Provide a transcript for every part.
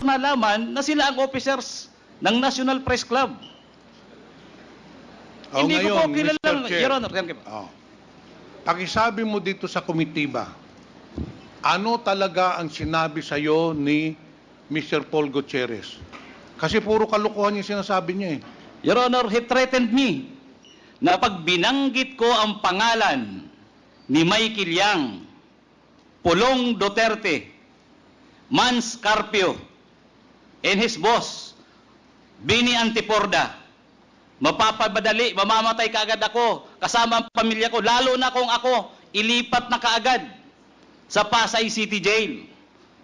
nalaman na sila ang officers ng National Press Club. Hindi ko po kilala, Mr. Chair, Your Honor. pakisabi mo dito sa komitiba, ano talaga ang sinabi sa iyo ni Mr. Paul Gutierrez? Kasi puro kalokohan yung sinasabi niya eh. Your Honor, he threatened me na pag binanggit ko ang pangalan ni Michael Yang, Pulong Duterte, Mans Carpio, and his boss, Bini Antiporda, mapapabadali, mamamatay kaagad ako, kasama ang pamilya ko, lalo na kung ako, ilipat na kaagad sa Pasay City Jail.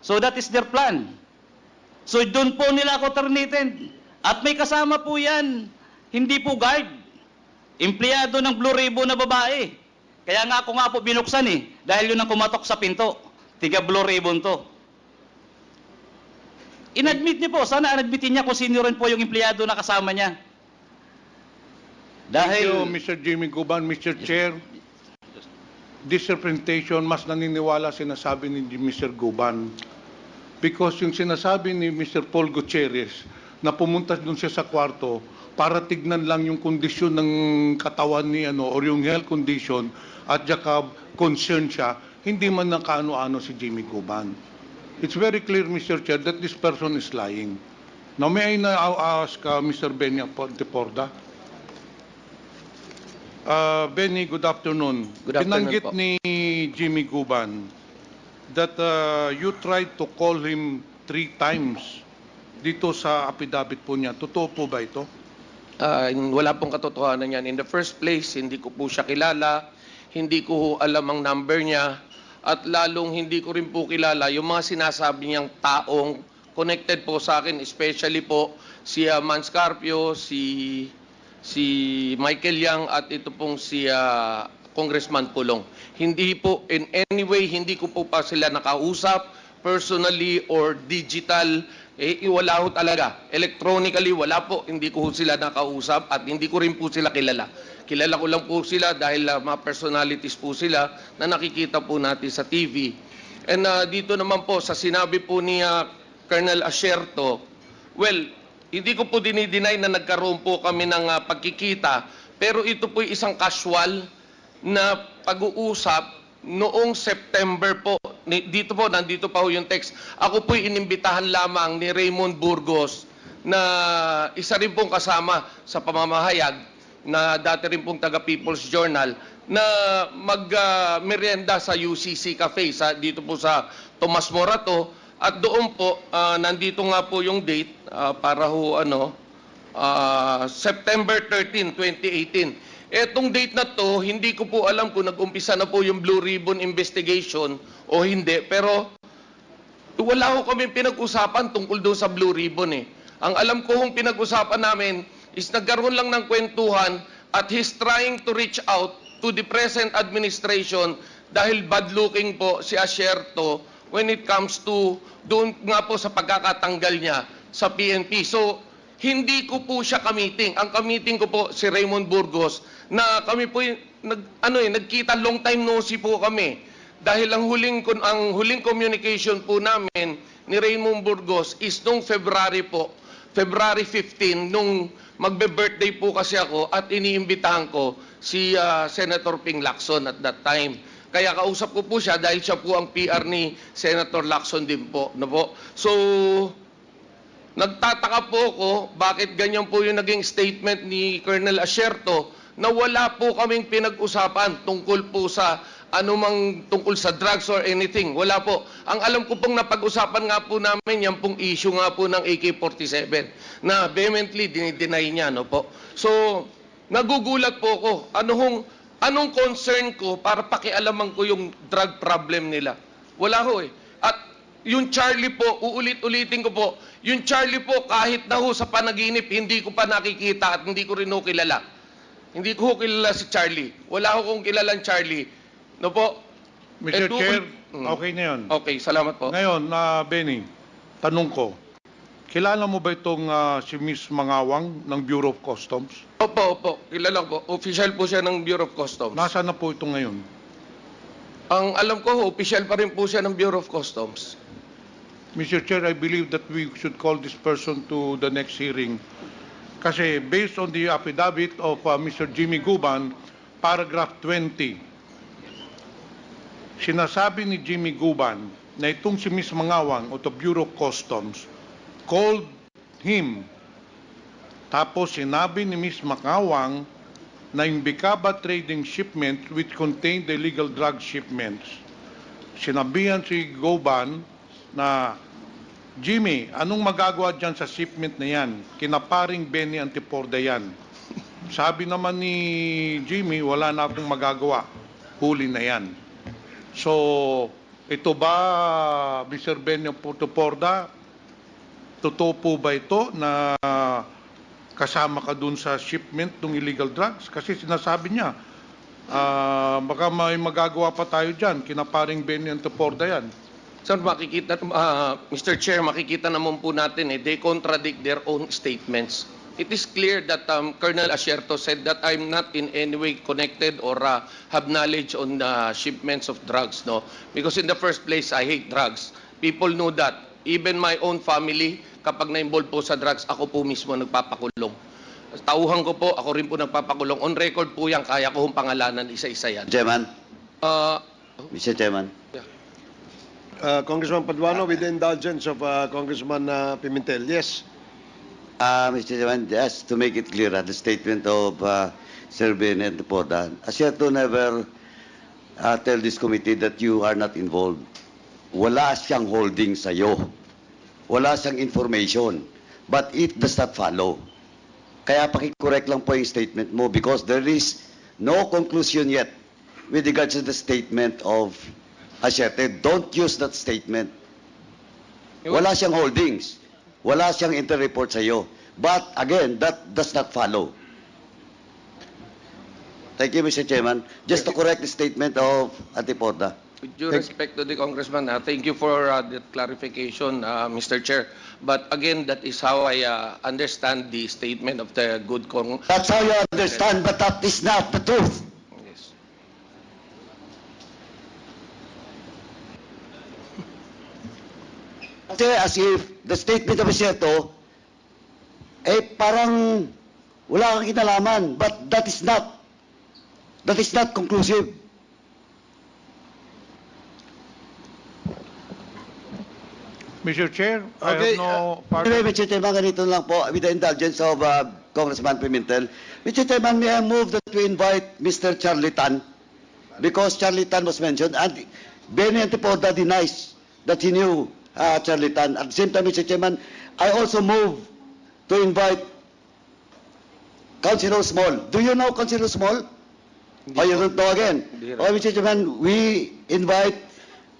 So that is their plan. So doon po nila ako terminated. At may kasama po yan, hindi po guard, empleyado ng Blue Ribbon na babae. Kaya nga ako nga po binuksan eh, dahil yun ang kumatok sa pinto. Tiga Blue Ribbon to. Inadmit niyo po, sana admitin niya kung sino rin po yung empleyado na kasama niya. Dahil... Thank you, Mr. Jimmy Guban. Mr. Chair, this representation, mas naniniwala sinasabi ni Mr. Guban. Because yung sinasabi ni Mr. Paul Gutierrez, na pumunta dun siya sa kwarto para tignan lang yung kondisyon ng katawan ni or yung health condition at saka concern siya, hindi man nakaano-ano si Jimmy Guban. It's very clear, Mr. Chair, that this person is lying. Now, may I now ask Mr. Benny Antiporda? Benny, good afternoon. Good afternoon Binanggit po. ni Jimmy Guban that you tried to call him 3 times dito sa affidavit po niya. Totoo po ba ito? Wala pong katotohanan yan. In the first place, hindi ko po siya kilala, hindi ko alam ang number niya, at lalong hindi ko rin po kilala yung mga sinasabi niyang taong connected po sa akin, especially po si Mans Carpio, si Michael Yang, at ito pong si Congressman Pulong. Hindi po, in any way, hindi ko po pa sila nakausap, personally or digital, wala ho talaga. Electronically, wala po. Hindi ko ho sila nakausap at hindi ko rin po sila kilala. Kilala ko lang po sila dahil mga personalities po sila na nakikita po natin sa TV. And dito naman po, sa sinabi po ni Colonel Asierto, well, hindi ko po dinideny na nagkaroon po kami ng pagkikita, pero ito po isang casual na pag-uusap noong September po. Dito po, nandito pa ho yung text. Ako po'y inimbitahan lamang ni Raymond Burgos na isa rin pong kasama sa pamamahayag na dati rin pong taga People's Journal na mag-merienda sa UCC Cafe dito po sa Tomas Morato. At doon po, nandito nga po yung date para ho September 13, 2018. Etong date na to, hindi ko po alam kung nag-umpisa na po yung Blue Ribbon investigation o hindi. Pero wala ko kami pinag-usapan tungkol doon sa Blue Ribbon eh. Ang alam ko hong pinag-usapan namin is nagkaroon lang ng kwentuhan at he's trying to reach out to the present administration dahil bad-looking po si Asierto when it comes to doon nga po sa pagkakatanggal niya sa PNP. So, hindi ko po siya kamiting. Ang kamiting ko po si Raymond Burgos na kami po nagkita long time no see po kami. Dahil ang huling communication po namin ni Raymond Burgos is nung February po, February 15, nung magbe-birthday po kasi ako at iniimbitahan ko si Senator Ping Lacson at that time. Kaya kausap ko po siya dahil siya po ang PR ni Senator Lacson din po. So, nagtataka po ako bakit ganyan po yung naging statement ni Colonel Asierto na wala po kaming pinag-usapan tungkol po sa anumang tungkol sa drugs or anything. Wala po. Ang alam ko pong napag-usapan nga po namin, yan pong issue nga po ng AK-47 na vehemently dinideny niya. Po. So, nagugulat po ako. Anong concern ko para pakialaman ko yung drug problem nila? Wala ho eh. At yung Charlie po, uulit-ulitin ko po, yung Charlie po kahit na ho sa panaginip, hindi ko pa nakikita at hindi ko rin ho kilala. Hindi ko ho kilala si Charlie. Wala ho kong kilalang Charlie. No po? Mr. Chair, okay na yun. Okay, salamat po. Ngayon, Benny, tanong ko, kilala mo ba itong si Miss Mangawang ng Bureau of Customs? Opo. Kilala po. Official po siya ng Bureau of Customs. Nasaan na po ito ngayon? Ang alam ko, official pa rin po siya ng Bureau of Customs. Mr. Chair, I believe that we should call this person to the next hearing. Kasi based on the affidavit of Mr. Jimmy Guban, paragraph 20, sinasabi ni Jimmy Guban na itong si Ms. Mangawang o the Bureau of Customs called him. Tapos sinabi ni Ms. Mangawang na yung Bicaba trading shipment which contained the illegal drug shipments. Sinabihan si Guban na, Jimmy, anong magagawa dyan sa shipment na yan? Kinaparing Benny Antiporda yan. Sabi naman ni Jimmy, wala na akong magagawa. Huli na yan. So, ito ba, Mr. Benny Antiporda, totoo po ba ito na kasama ka dun sa shipment ng illegal drugs? Kasi sinasabi niya, baka may magagawa pa tayo dyan. Kinaparing Benny Antiporda yan. Sir, makikita, Mr. Chair, makikita naman po natin, they contradict their own statements. It is clear that Colonel Asierto said that I'm not in any way connected or have knowledge on the shipments of drugs, no? Because in the first place, I hate drugs. People know that. Even my own family, kapag na-involve po sa drugs, ako po mismo nagpapakulong. Tauhan ko po, ako rin po nagpapakulong. On record po yan, kaya ko hong pangalanan isa-isa yan. Chairman. Mr. Chairman. Congressman Paduano, with the indulgence of Congressman Pimentel. Yes. Mr. Chairman, just to make it clear, the statement of Sir Ben and Poda, Asierto never tell this committee that you are not involved. Wala siyang holding sa'yo. Wala siyang information. But it does not follow. Kaya pakicorrect lang po yung statement mo because there is no conclusion yet with regards to the statement of Asierto. Don't use that statement. Wala siyang holdings. Wala siyang inter-report sa'yo. But again, that does not follow. Thank you, Mr. Chairman. Just to correct the statement of Antiporda. With due respect to the Congressman, thank you for that clarification, Mr. Chair. But again, that is how I understand the statement of the good That's how you understand, but that is not the truth. Yes. Kasi as if the statement of Asierto, parang wala kang kinalaman, but that is not conclusive. Mr. Chair, Okay, I have no Anyway, Mr. Chairman, ganito lang po, with the indulgence of Congressman Pimentel. Mr. Chairman, may I move that we invite Mr. Charlie Tan, because Charlie Tan was mentioned, and Benny Antiporda denies that he knew Charlie Tan. At the same time, Mr. Chairman, I also move to invite Councilor Small. Do you know Councilor Small? Or you don't know again? Oh, Mr. Chairman, we invite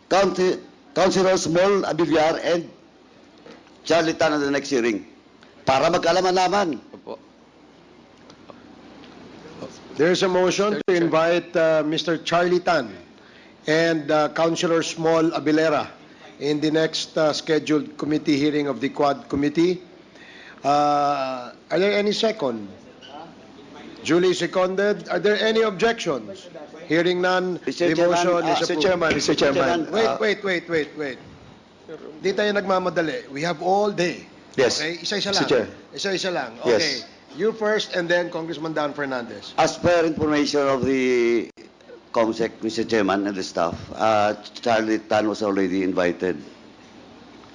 Councilor Small Abiviar and Charlie Tan at the next hearing para magkaalaman-laman. Opo. There is a motion to invite Mr. Charlie Tan and Councilor Small Abilera in the next scheduled committee hearing of the Quad Committee. Are there any second? Duly seconded. Are there any objections? Hearing none, Mr. the Chairman, motion is approved. Mr. Chairman, Wait. Di tayo nagmamadali. We have all day. Yes. Okay? Isa-isa lang. Mr. Chair. Isa-isa lang. Yes. Okay. You first and then Congressman Dan Fernandez. As per information of the COMSEC, Mr. Chairman, and the staff, Charlie Tan was already invited.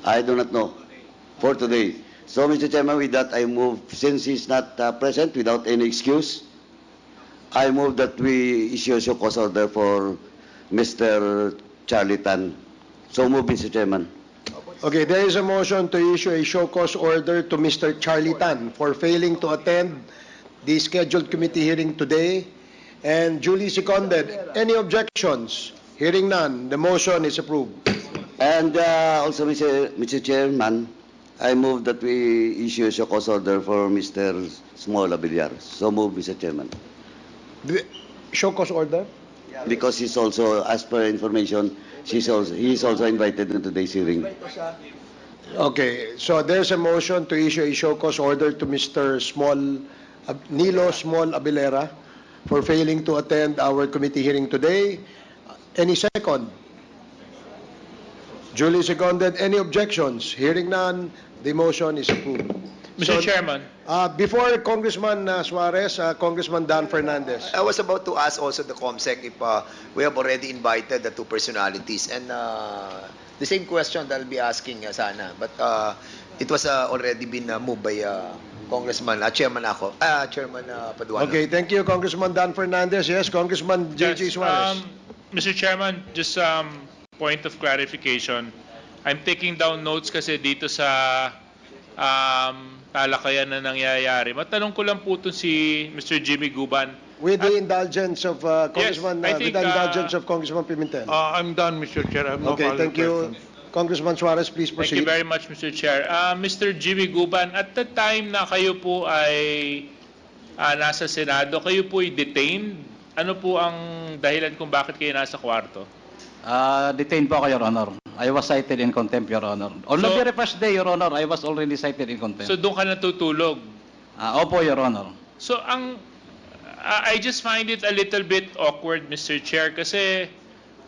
I do not know for today. So, Mr. Chairman, with that, I move, since he's not present without any excuse, I move that we issue a show cause order for Mr. Charlie Tan. So move, Mr. Chairman. Okay, there is a motion to issue a show cause order to Mr. Charlie Tan for failing to attend the scheduled committee hearing today and duly seconded. Any objections? Hearing none, the motion is approved. And also, Mr. Chairman, I move that we issue a show cause order for Mr. Small Abillar. So move, Mr. Chairman. Show cause order? Because he's also, as per information, he's also invited to today's hearing. Okay, so there's a motion to issue a show cause order to Mr. Nilo Small Abilera for failing to attend our committee hearing today. Any second? Duly seconded. Any objections? Hearing none, the motion is approved. Mr. So, Chairman, Before Congressman Suarez, Congressman Dan Fernandez. I was about to ask also the COMSEC if we have already invited the two personalities. And the same question that I'll be asking sana. But it was already been moved by Congressman, Chairman Paduano. Okay, thank you, Congressman Dan Fernandez. Yes, Congressman J.J. yes, Suarez. Mr. Chairman, just point of clarification. I'm taking down notes kasi dito sa talakayan na nangyayari. Matanong ko lang po ito si Mr. Jimmy Guban. With the indulgence of Congressman, I think, with the indulgence of Congressman Pimentel. I'm done, Mr. Chair. I have no Okay, further thank you. questions. Congressman Suarez, please Thank you proceed. very much, Mr. Chair. Mr. Jimmy Guban, at the time na kayo po ay nasa Senado, kayo po ay detained. Ano po ang dahilan kung bakit kayo nasa kwarto? Detained po ako, Your Honor. I was cited in contempt, Your Honor. On the So- very first day, Your Honor, I was already cited in contempt. So doon ka natutulog. Opo, Your Honor. So I just find it a little bit awkward, Mr. Chair, kasi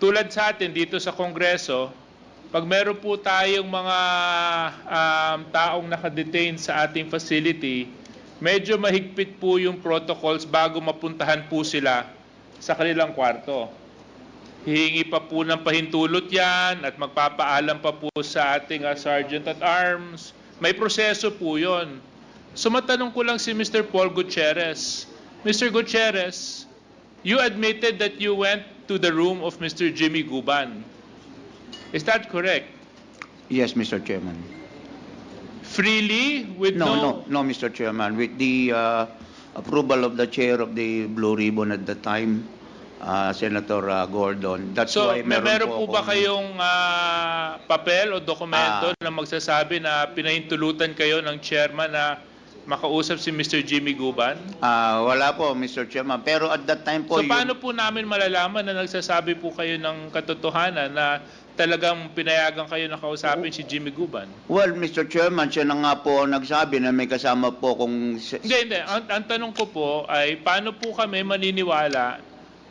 tulad sa atin dito sa Kongreso, pag meron po tayong mga taong nakadetain sa ating facility, medyo mahigpit po yung protocols bago mapuntahan po sila sa kanilang kwarto. Hihingi pa po ng pahintulot yan at magpapaalam pa po sa ating Sergeant at Arms. May proseso po yon. So matanong ko lang si Mr. Paul Gutierrez. Mr. Gutierrez, you admitted that you went to the room of Mr. Jimmy Guban. Is that correct? Yes, Mr. Chairman. Freely? With No, Mr. Chairman. With the approval of the chair of the Blue Ribbon at the time, Senator Gordon. That's So, why meron po ba akong- kayong papel o dokumento na magsasabi na pinahintulutan kayo ng chairman na makausap si Mr. Jimmy Guban? Wala po, Mr. Chairman. Pero at that time po, So, paano po namin malalaman na nagsasabi po kayo ng katotohanan na talagang pinayagan kayo na kausapin si Jimmy Guban? Well, Mr. Chairman, siya na nga po nagsabi na may kasama po kung... Hindi. Ang tanong ko po ay paano po kami maniniwala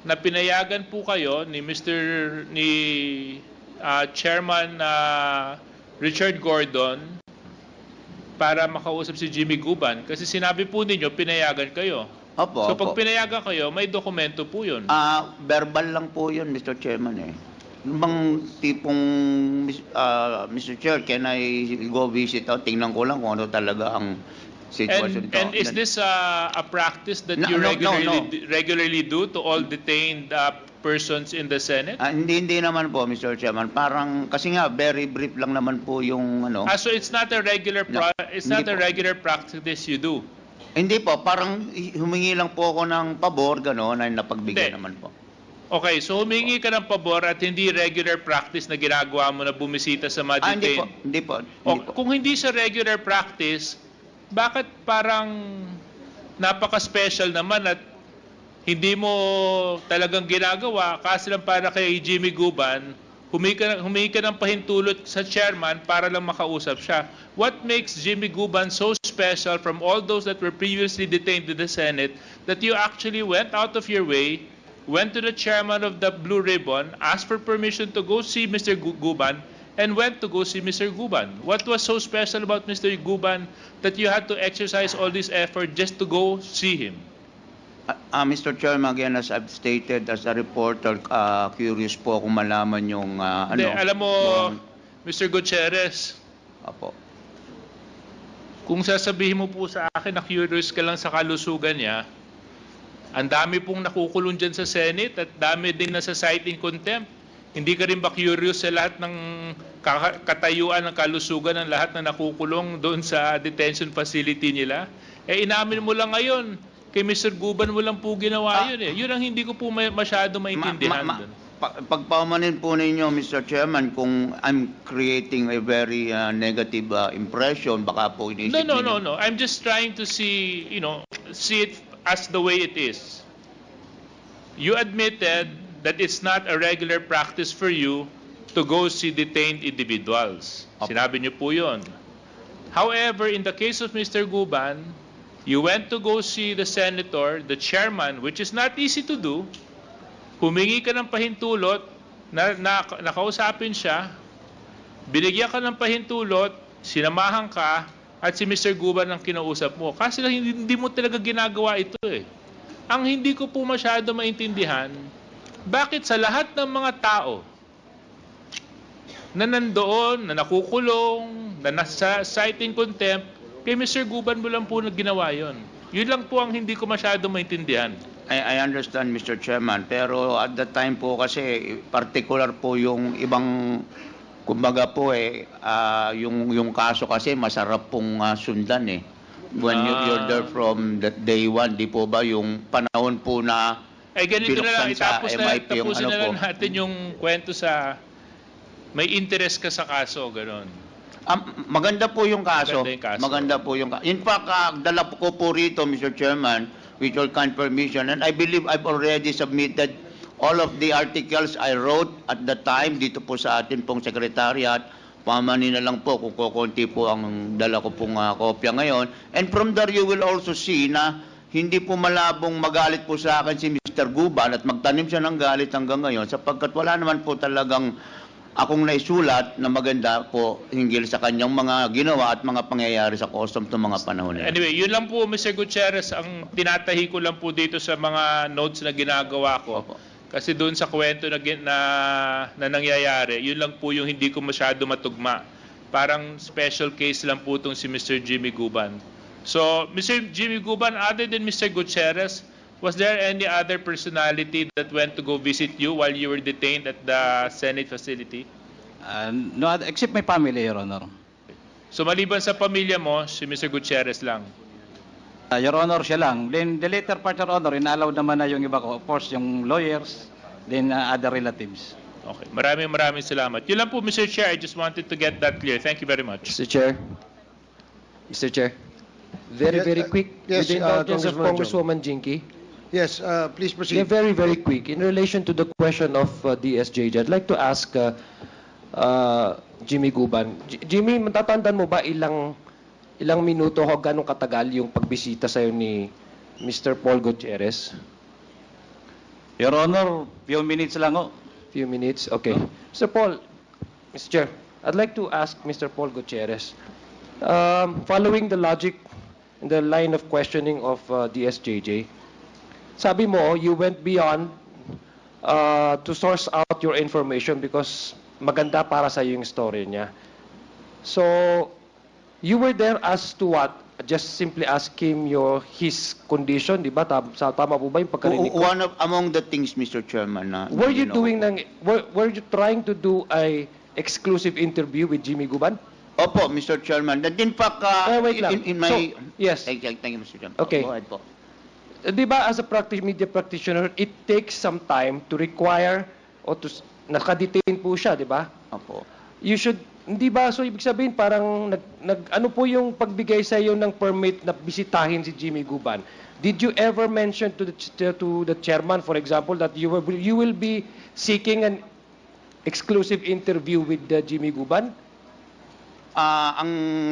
na pinayagan po kayo ni Chairman Richard Gordon para makausap si Jimmy Guban? Kasi sinabi po ninyo pinayagan kayo. Opo, So pag opo. pinayagan kayo, may dokumento po yun. Verbal lang po yun, Mr. Chairman eh. Yung bang tipong, Mr. Chair, can I go visit out? Tingnan ko lang kung ano talaga ang situation. And is this a practice that No, you no, regularly do to all detained persons in the Senate? Hindi naman po, Mr. Chairman. Parang, kasi nga, very brief lang naman po yung ano. So it's not a regular No, it's hindi not a po. regular practice you do. Hindi po, parang humingi lang po ako ng pabor, gano'n, ay napagbigay Hindi. naman po. Okay, so humingi ka ng pabor at hindi regular practice na ginagawa mo na bumisita sa mga Hindi po, detained. hindi po. O, Hindi po. kung hindi sa regular practice, bakit parang napaka-special naman at hindi mo talagang ginagawa kasi lang para kay Jimmy Guban, humingi ka ng pahintulot sa chairman para lang makausap siya. What makes Jimmy Guban so special from all those that were previously detained in the Senate that you actually went out of your way, went to the chairman of the Blue Ribbon, asked for permission to go see Mr. Guban, and went to go see Mr. Guban? What was so special about Mr. Guban that you had to exercise all this effort just to go see him? Mr. Chairman, again, as I've stated, as a reporter, curious po kung malaman yung Hindi, alam mo, Mr. Gutierrez, Apo. kung sasabihin mo po sa akin na curious ka lang sa kalusugan niya, ang dami pong nakukulong dyan sa Senate at dami din nasa cite in contempt. Hindi ka rin ba curious sa lahat ng katayuan ng kalusugan ng lahat na nakukulong doon sa detention facility nila? Inamin mo lang ngayon, kay Mr. Guban mo lang po ginawa yun eh. Yun ang hindi ko po masyado maintindihan doon. Pagpamanin po ninyo, Mr. Chairman, kung I'm creating a very negative impression, baka po inisip ninyo. No. I'm just trying to see it as the way it is. You admitted that it's not a regular practice for you to go see detained individuals. Sinabi niyo po yun. However, in the case of Mr. Guban, you went to go see the senator, the chairman, which is not easy to do. Humingi ka ng pahintulot na nakausapin siya Binigyan ka ng pahintulot, sinamahan ka, at si Mr. Guban ang kinausap mo. Kasi lang hindi mo talaga ginagawa ito eh. Ang hindi ko po masyado maintindihan, bakit sa lahat ng mga tao na nandoon, na nakukulong, na nasa cite in contempt, kay Mr. Guban mo lang po na ginawa yon. Yun lang po ang hindi ko masyado maintindihan. I understand, Mr. Chairman, pero at that time po kasi particular po yung ibang, kumbaga po yung kaso kasi masarap pong sundan eh. When you're there from the day one, di po ba yung panahon po na Ganito na lang, binuksan sa MIP yung tapusin ano na lang po. natin yung kwento sa may interest ka sa kaso, gano'n. Maganda po yung kaso. Maganda yung kaso. Maganda po yung kaso. In fact, dala ko po rito, Mr. Chairman, with your kind permission, and I believe I've already submitted all of the articles I wrote at the time dito po sa atin pong secretariat. Pamanin na lang po kung kukunti po ang dala ko pong kopya ngayon. And from there, you will also see na hindi po malabong magalit po sa akin si Mr. Guban at magtanim siya ng galit hanggang ngayon sapagkat wala naman po talagang akong naisulat na maganda po hinggil sa kanyang mga ginawa at mga pangyayari sa customs ng mga panahon na. Anyway, yun lang po, Mr. Gutierrez, ang tinatahi ko lang po dito sa mga notes na ginagawa ko. Opo. Kasi doon sa kwento na nangyayari, yun lang po yung hindi ko masyado matugma. Parang special case lang po itong si Mr. Jimmy Guban. So, Mr. Jimmy Guban, other than Mr. Gutierrez, was there any other personality that went to go visit you while you were detained at the Senate facility? No, except my family, Your Honor. So, maliban sa pamilya mo, si Mr. Gutierrez lang. Your Honor, siya lang. Then the later part, Your Honor, inalaw naman na yung iba ko. Of course, yung lawyers, then other relatives. Okay. Maraming salamat. Yun lang po, Mr. Chair. I just wanted to get that clear. Thank you very much. Mr. Chair. Mr. Chair. Very, very quick. yes, With the indulgence of Congressman Congresswoman Jinky. Yes, please proceed. Yeah, very, very quick. In relation to the question of DSJJ, I'd like to ask Jimmy Guban. Jimmy, matatandaan mo ba ilang minuto o ganong katagal yung pagbisita sa'yo ni Mr. Paul Gutierrez? Your Honor, few minutes lang ho. Few minutes? Okay. Mr. Paul, Mr. Chair, I'd like to ask Mr. Paul Gutierrez, following the logic and the line of questioning of DSJJ, sabi mo, you went beyond to source out your information because maganda para sa yung story niya. So, you were there as to what? Just simply ask him his condition, di ba? Tama po ba yung pagkarinig ko? One of among the things, Mr. Chairman, na Were you trying to do a exclusive interview with Jimmy Guban? Opo, Mr. Chairman. And in fact, wait lang. in my... So, yes. Thank you, Mr. Chairman. Okay. Go ahead po. Di ba, as a media practitioner, it takes some time to require o to nakadetain po siya, di ba? Opo. You should, hindi ba, so ibig sabihin parang ano po yung pagbigay sa iyo ng permit na bisitahin si Jimmy Guban? Did you ever mention to the chairman, for example, that you will be seeking an exclusive interview with Jimmy Guban? Ang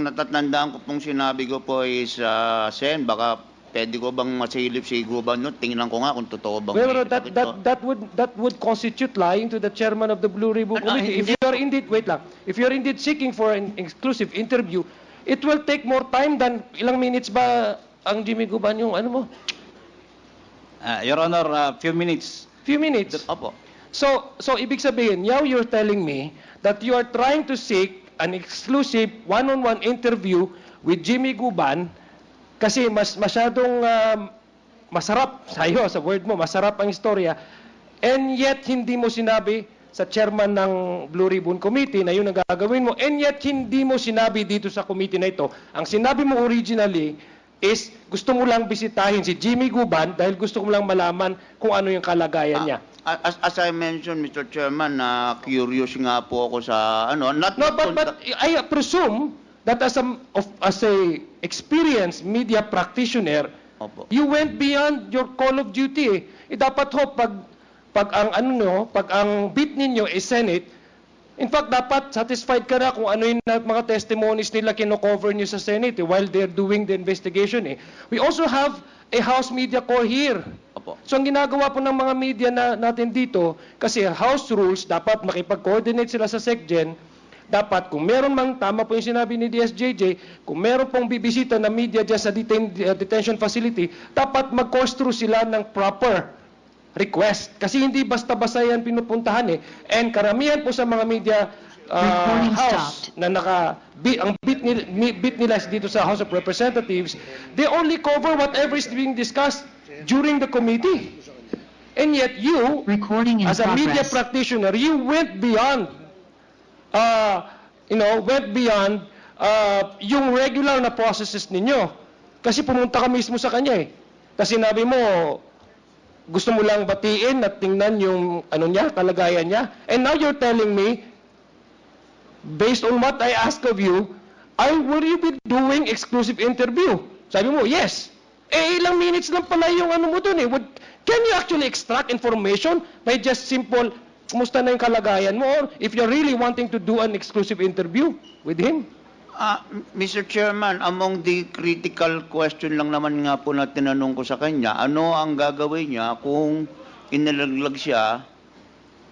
natatandaan ko pong sinabi ko po is, Sen, baka pwede ko bang masilip si Guban no? Tingnan ko nga kung totoo bang Well, may sakit to. that would constitute lying to the chairman of the Blue Ribbon Committee. If you are indeed, wait lang, if you are indeed seeking for an exclusive interview, it will take more time than ilang minutes ba ang Jimmy Guban yung ano mo? Your Honor, few minutes. Few minutes. Opo. So ibig sabihin, now you're telling me that you are trying to seek an exclusive one-on-one interview with Jimmy Guban kasi masyadong masarap sa'yo, sa word mo, masarap ang istorya, and yet hindi mo sinabi sa chairman ng Blue Ribbon Committee na yun ang gagawin mo, and yet hindi mo sinabi dito sa committee na ito. Ang sinabi mo originally is gusto mo lang bisitahin si Jimmy Guban dahil gusto mo lang malaman kung ano yung kalagayan niya. As I mentioned, Mr. Chairman, curious nga po ako sa ano, But I presume that as a experienced media practitioner, Opo. you went beyond your call of duty. Dapat ho pag ang bit ninyo is Senate, in fact dapat satisfied ka na kung ano yung mga testimonies nila kino-cover niyo sa Senate while they're doing the investigation. We also have a House Media Corps here. Opo. So ang ginagawa po ng mga media natin dito, kasi House rules, dapat makipag-coordinate sila sa SecGen, dapat kung meron mang, tama po yung sinabi ni DSJJ, kung meron pong bibisita na media dyan sa detention facility, dapat mag-course through sila ng proper request. Kasi hindi basta-basta yan pinupuntahan eh. And karamihan po sa mga media Recording house na ang bit nila dito sa House of Representatives, they only cover whatever is being discussed during the committee. And yet you, Recording in as a media progress. practitioner, you went beyond, yung regular na processes ninyo. Kasi pumunta ka mismo sa kanya eh. Kasi sinabi mo, gusto mo lang batiin at tingnan yung kalagayan niya. And now you're telling me, based on what I ask of you, will you be doing exclusive interview? Sabi mo, yes. Ilang minutes lang pala yung mo dun eh. Can you actually extract information by just simple, kumusta na yung kalagayan mo? Or if you're really wanting to do an exclusive interview with him? Mr. Chairman, among the critical question lang naman nga po na tinanong ko sa kanya, ano ang gagawin niya kung inilaglag siya,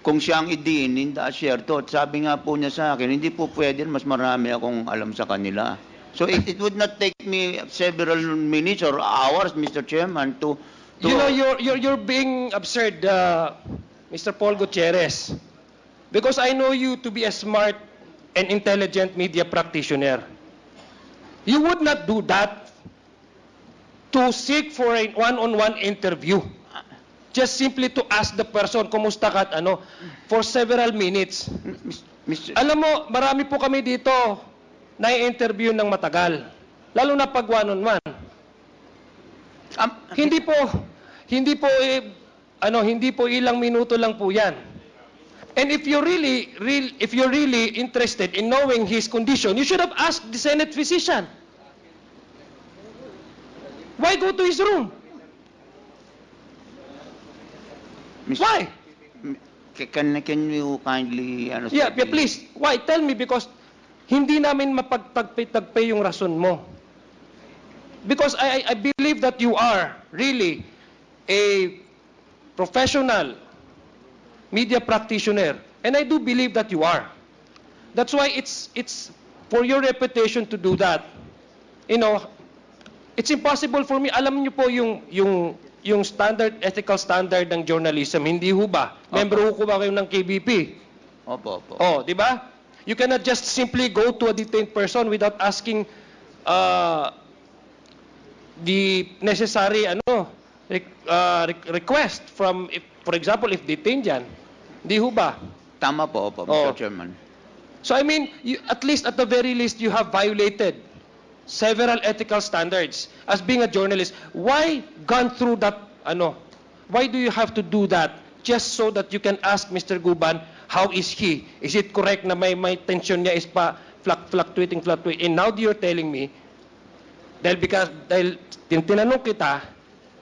kung siya ang idiin, hindi share to. At sabi nga po niya sa akin, hindi po pwede, mas marami akong alam sa kanila. So it would not take me several minutes or hours, Mr. Chairman, to... You know, you're being absurd, Mr. Paul Gutierrez. Because I know you to be a smart and intelligent media practitioner. You would not do that to seek for a one-on-one interview. Just simply to ask the person, kumusta ka at for several minutes. Alam mo, marami po kami dito na i-interview ng matagal. Lalo na pag one-on-one. Hindi po ilang minuto lang po yan. And if you're really interested in knowing his condition, you should have asked the Senate physician. Why go to his room? Why? Can you kindly... Yeah, please. Why? Tell me, because hindi namin mapagtagpay-tagpay yung rason mo. Because I believe that you are really a professional media practitioner. And I do believe that you are. That's why it's for your reputation to do that. It's impossible for me. Alam niyo po yung standard, ethical standard ng journalism, hindi ho ba? Membro ho ba kayo ng KBP? Opo. Di ba? You cannot just simply go to a detained person without asking the necessary request from, for example, if detained yan. Di ho ba? Tama po, Mr. Chairman. So I mean, at least at the very least, you have violated several ethical standards as being a journalist. Why gone through that, why do you have to do that just so that you can ask Mr. Guban, how is he? Is it correct na may tension niya is pa fluctuating? And now you're telling me, dahil tinanong kita,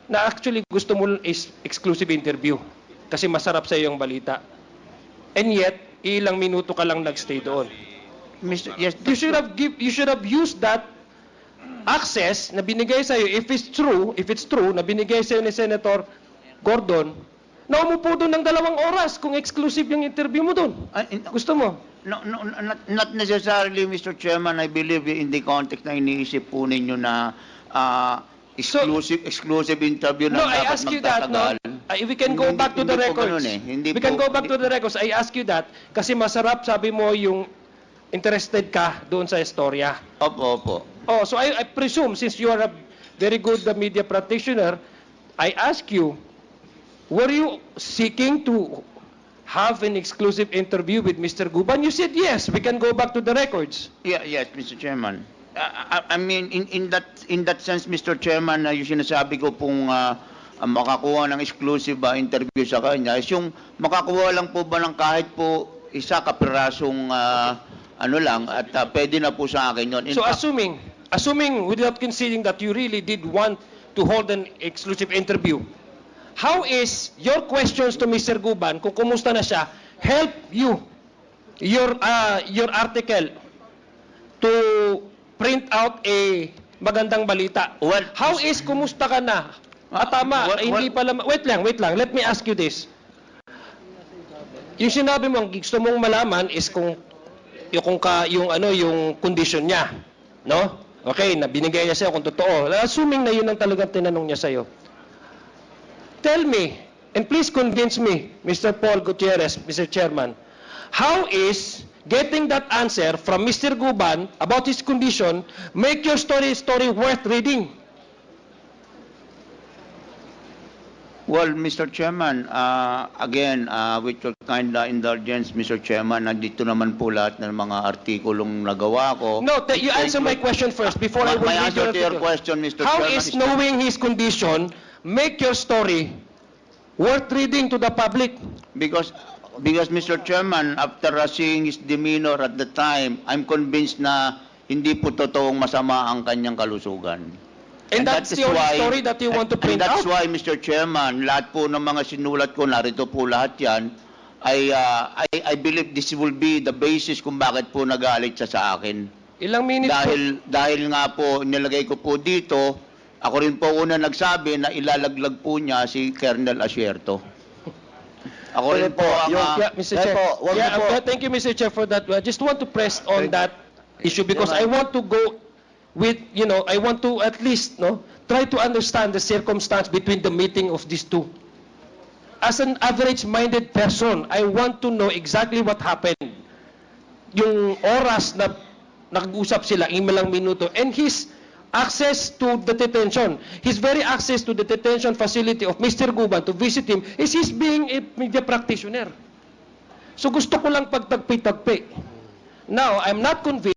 na actually gusto mo is exclusive interview kasi masarap sa iyong balita. And yet, ilang minuto ka lang nagstay doon. Yes, you should have used that access na binigay sa iyo, if it's true na binigay sa iyo ni Senator Gordon, na umupo doon ng 2 oras kung exclusive yung interview mo doon. Gusto mo? No, not necessarily, Mr. Chairman. I believe in the context na iniisip po ninyo na exclusive interview na I dapat ask you that, we can go back to the records. We can go back to the records. I ask you that kasi masarap, sabi mo, yung interested ka doon sa istorya. Opo. So I presume, since you are a very good media practitioner, I ask you, were you seeking to have an exclusive interview with Mr. Guban? You said yes. We can go back to the records. Yes, Mr. Chairman. I mean, in that sense, Mr. Chairman, yung sinasabi ko pong makakuha ng exclusive interview sa kanya, is yung makakuha lang po ba ng kahit po isa kapirasong lang, at pwede na po sa akin yun. So assuming without conceding that you really did want to hold an exclusive interview, how is your questions to Mr. Guban, kung kumusta na siya, help you, your article, to print out a magandang balita? Well, how is kumusta ka na? Tama, hindi pala, wait lang, let me ask you this. Yung sinabi mo, gusto mong malaman is kung yung condition niya, no? Okay, na binigay niya sa'yo kung totoo. Assuming na yun ang talagang tinanong niya sa'yo. Tell me, and please convince me, Mr. Paul Gutierrez, Mr. Chairman, how is getting that answer from Mr. Guban about his condition make your story worth reading? Well, Mr. Chairman, again, with your kind indulgence, Mr. Chairman, nandito naman po lahat ng mga artikulong nagawa ko. No, you answer my question first before I will My read answer to your article. question, Mr. How Chairman, is knowing his condition make your story worth reading to the public? Because, Mr. Chairman, after seeing his demeanor at the time, I'm convinced na hindi po totoong masama ang kanyang kalusugan. And that's that is the only why- story that you want to print And that's out? why, Mr. Chairman, lahat po ng mga sinulat ko, narito po lahat yan, I believe this will be the basis kung bakit po nagalit siya sa akin. Ilang minutes po? Dahil nga po, nilagay ko po dito, ako rin po una nagsabi na ilalaglag po niya si Colonel Asierto. Ako rin po ang... Yeah, Mr. Chair. Thank you, Mr. Chair, for that. I just want to press on that issue because I want to go with, I want to at least, try to understand the circumstance between the meeting of these two. As an average-minded person, I want to know exactly what happened. Yung oras na nag-usap sila, ilang minuto, and his access to the detention. His very access to the detention facility of Mr. Guban to visit him is his being a media practitioner. So gusto ko lang pagtagpi-tagpi. Now, I'm not convinced